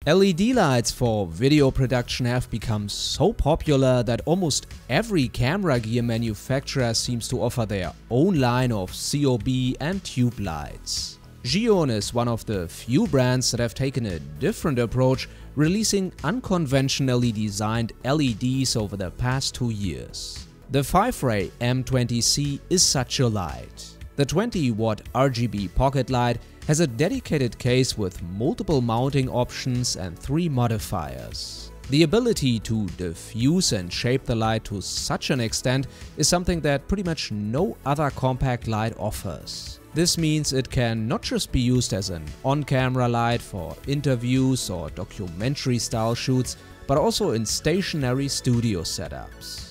LED lights for video production have become so popular that almost every camera gear manufacturer seems to offer their own line of COB and tube lights. Zhiyun is one of the few brands that have taken a different approach, releasing unconventionally designed LEDs over the past 2 years. The Fiveray M20C is such a light. The 20-watt RGB pocket light has a dedicated case with multiple mounting options and 3 modifiers. The ability to diffuse and shape the light to such an extent is something that pretty much no other compact light offers. This means it can not just be used as an on-camera light for interviews or documentary-style shoots, but also in stationary studio setups.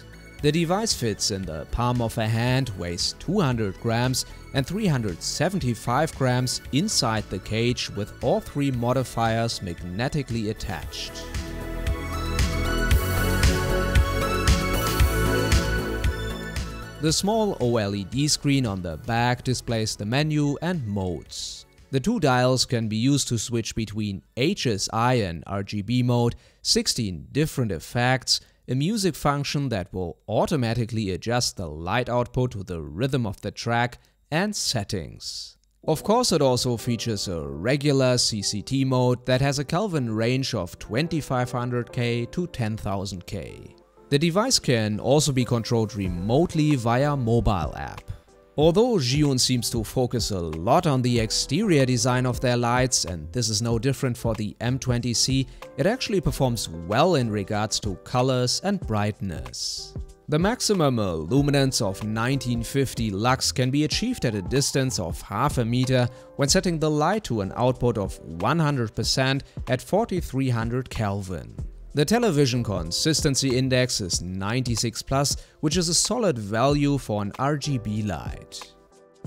The device fits in the palm of a hand, weighs 200 grams and 375 grams inside the cage with all 3 modifiers magnetically attached. The small OLED screen on the back displays the menu and modes. The 2 dials can be used to switch between HSI and RGB mode, 16 different effects, a music function that will automatically adjust the light output to the rhythm of the track, and settings. Of course, it also features a regular CCT mode that has a Kelvin range of 2500K to 10,000K. The device can also be controlled remotely via mobile app. Although Zhiyun seems to focus a lot on the exterior design of their lights, and this is no different for the M20C, it actually performs well in regards to colors and brightness. The maximum illuminance of 1950 lux can be achieved at a distance of half a meter when setting the light to an output of 100% at 4300 Kelvin. The television consistency index is 96+, which is a solid value for an RGB light.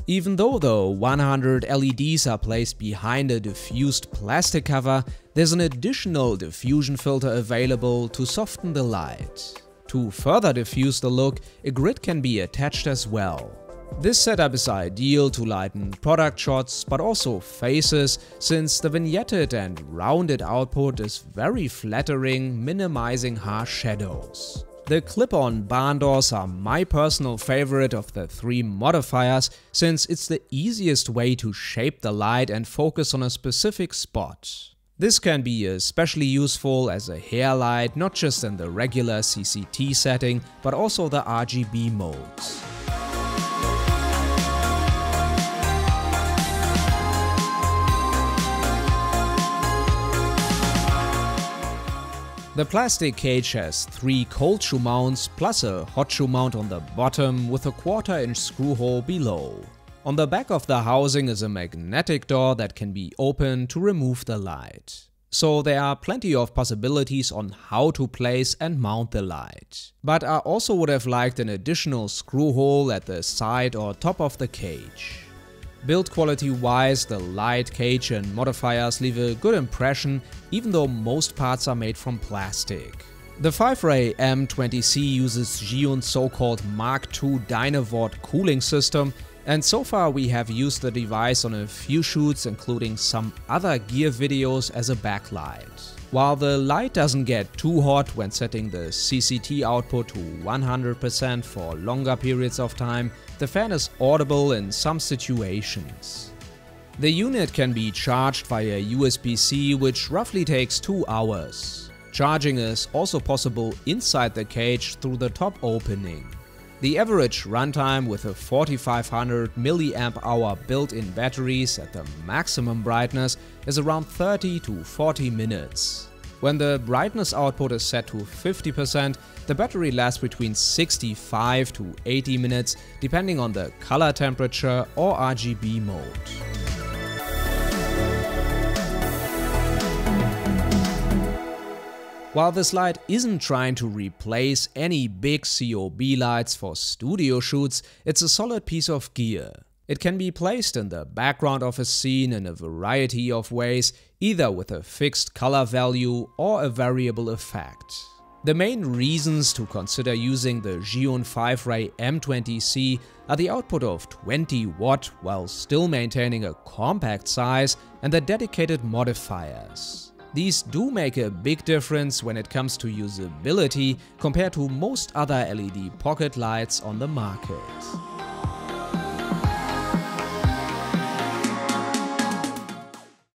Even though the 100 LEDs are placed behind a diffused plastic cover, there's an additional diffusion filter available to soften the light. To further diffuse the look, a grid can be attached as well. This setup is ideal to lighten product shots, but also faces, since the vignetted and rounded output is very flattering, minimizing harsh shadows. The clip-on barn doors are my personal favorite of the 3 modifiers, since it's the easiest way to shape the light and focus on a specific spot. This can be especially useful as a hair light, not just in the regular CCT setting, but also the RGB modes. The plastic cage has 3 cold shoe mounts plus a hot shoe mount on the bottom with a 1/4-inch screw hole below. On the back of the housing is a magnetic door that can be opened to remove the light. So there are plenty of possibilities on how to place and mount the light. But I also would have liked an additional screw hole at the side or top of the cage. Build quality wise, the light, cage and modifiers leave a good impression, even though most parts are made from plastic. The Fiveray M20C uses Zhiyun's so-called Mark II Dynavolt cooling system, and so far we have used the device on a few shoots, including some other gear videos as a backlight. While the light doesn't get too hot when setting the CCT output to 100% for longer periods of time, the fan is audible in some situations. The unit can be charged via USB-C, which roughly takes 2 hours. Charging is also possible inside the cage through the top opening. The average runtime with a 4500 mAh built-in batteries at the maximum brightness is around 30 to 40 minutes. When the brightness output is set to 50%, the battery lasts between 65 to 80 minutes depending on the color temperature or RGB mode. While this light isn't trying to replace any big COB lights for studio shoots, it's a solid piece of gear. It can be placed in the background of a scene in a variety of ways, either with a fixed color value or a variable effect. The main reasons to consider using the Zhiyun Fiveray M20C are the output of 20 watt while still maintaining a compact size and the dedicated modifiers. These do make a big difference when it comes to usability compared to most other LED pocket lights on the market.